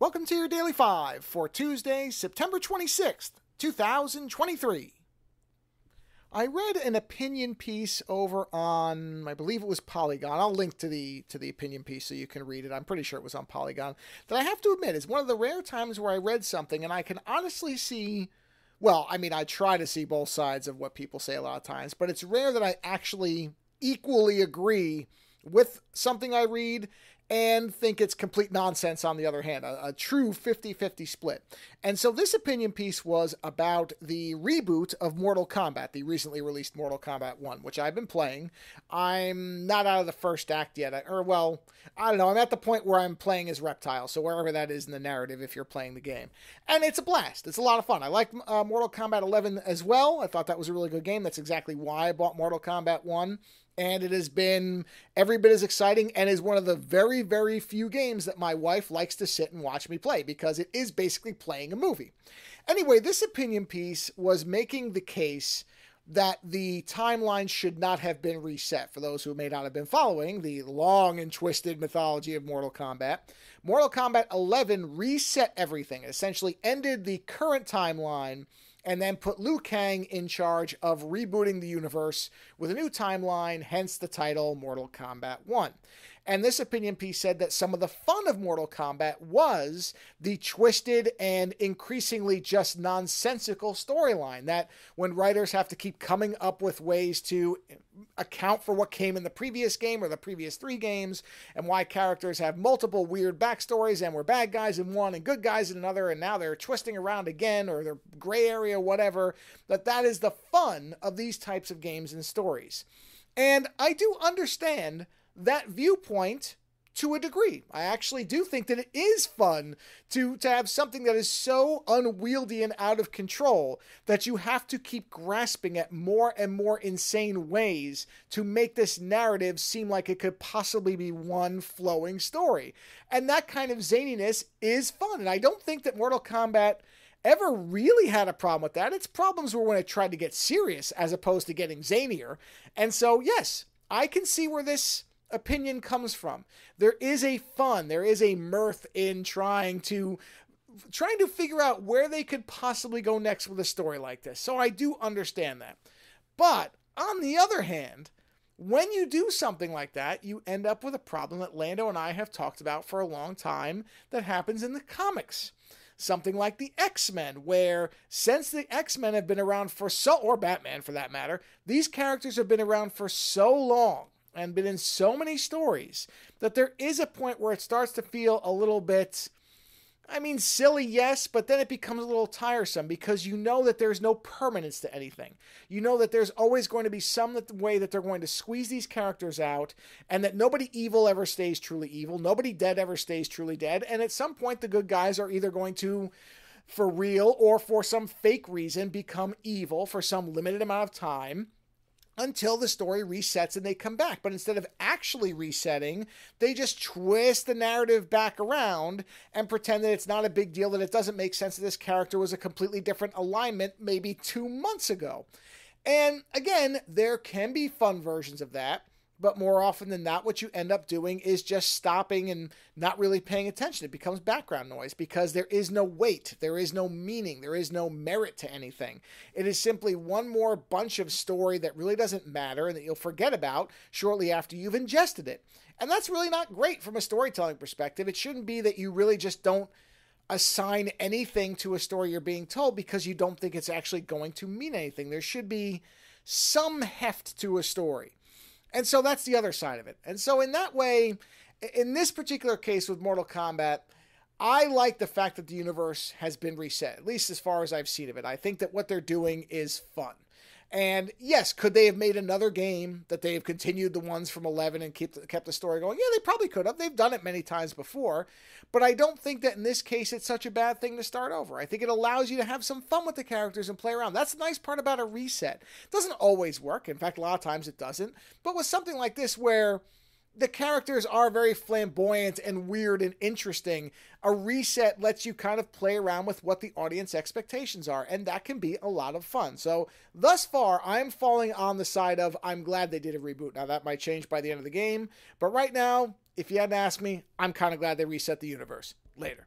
Welcome to your Daily 5 for Tuesday, September 26th, 2023. I read an opinion piece over on, I believe it was Polygon. I'll link to the opinion piece so you can read it. I'm pretty sure it was on Polygon. That I have to admit is one of the rare times where I read something and I can honestly see, well, I mean, I try to see both sides of what people say a lot of times, but it's rare that I actually equally agree with something I read and think it's complete nonsense on the other hand, a true 50-50 split. And so this opinion piece was about the reboot of Mortal Kombat, the recently released Mortal Kombat 1, which I've been playing. I'm not out of the first act yet, I don't know, I'm at the point where I'm playing as Reptile, so wherever that is in the narrative if you're playing the game. And it's a blast, it's a lot of fun. I like Mortal Kombat 11 as well. I thought that was a really good game. That's exactly why I bought Mortal Kombat 1. And it has been every bit as exciting and is one of the very, very few games that my wife likes to sit and watch me play because it is basically playing a movie. Anyway, this opinion piece was making the case that the timeline should not have been reset. For those who may not have been following the long and twisted mythology of Mortal Kombat, Mortal Kombat 11 reset everything. It essentially ended the current timeline and then put Liu Kang in charge of rebooting the universe with a new timeline, hence the title Mortal Kombat 1. And this opinion piece said that some of the fun of Mortal Kombat was the twisted and increasingly just nonsensical storyline, that when writers have to keep coming up with ways to account for what came in the previous game or the previous three games, and why characters have multiple weird backstories and were bad guys in one and good guys in another, and now they're twisting around again, or they're gray area, whatever, that is the fun of these types of games and stories. And I do understand that viewpoint to a degree. I actually do think that it is fun to have something that is so unwieldy and out of control that you have to keep grasping at more and more insane ways to make this narrative seem like it could possibly be one flowing story. And that kind of zaniness is fun. And I don't think that Mortal Kombat ever really had a problem with that. Its problems were when it tried to get serious as opposed to getting zanier. And so, yes, I can see where this opinion comes from. There is a fun, there is a mirth in trying to figure out where they could possibly go next with a story like this. So I do understand that. But on the other hand, when you do something like that, you end up with a problem that Lando and I have talked about for a long time that happens in the comics. Something like the X-Men, where since the X-Men have been around or Batman for that matter, these characters have been around for so long and been in so many stories that there is a point where it starts to feel a little bit, silly, yes, but then it becomes a little tiresome because you know that there's no permanence to anything. You know that there's always going to be some way that they're going to squeeze these characters out, and that nobody evil ever stays truly evil, nobody dead ever stays truly dead, and at some point the good guys are either going to, for real or for some fake reason, become evil for some limited amount of time, until the story resets and they come back. But instead of actually resetting, they just twist the narrative back around and pretend that it's not a big deal, that it doesn't make sense that this character was a completely different alignment maybe 2 months ago. And again, there can be fun versions of that, but more often than not, what you end up doing is just stopping and not really paying attention. It becomes background noise because there is no weight, there is no meaning, there is no merit to anything. It is simply one more bunch of story that really doesn't matter and that you'll forget about shortly after you've ingested it. And that's really not great from a storytelling perspective. It shouldn't be that you really just don't assign anything to a story you're being told because you don't think it's actually going to mean anything. There should be some heft to a story. And so that's the other side of it. And so in that way, in this particular case with Mortal Kombat, I like the fact that the universe has been reset, at least as far as I've seen of it. I think that what they're doing is fun. And yes, could they have made another game that they have continued the ones from 11 and kept the story going? Yeah, they probably could have. They've done it many times before. But I don't think that in this case it's such a bad thing to start over. I think it allows you to have some fun with the characters and play around. That's the nice part about a reset. It doesn't always work. In fact, a lot of times it doesn't. But with something like this where the characters are very flamboyant and weird and interesting, a reset lets you kind of play around with what the audience expectations are, and that can be a lot of fun. So thus far, I'm falling on the side of I'm glad they did a reboot. Now that might change by the end of the game, but right now, if you had to ask me, I'm kind of glad they reset the universe. Later.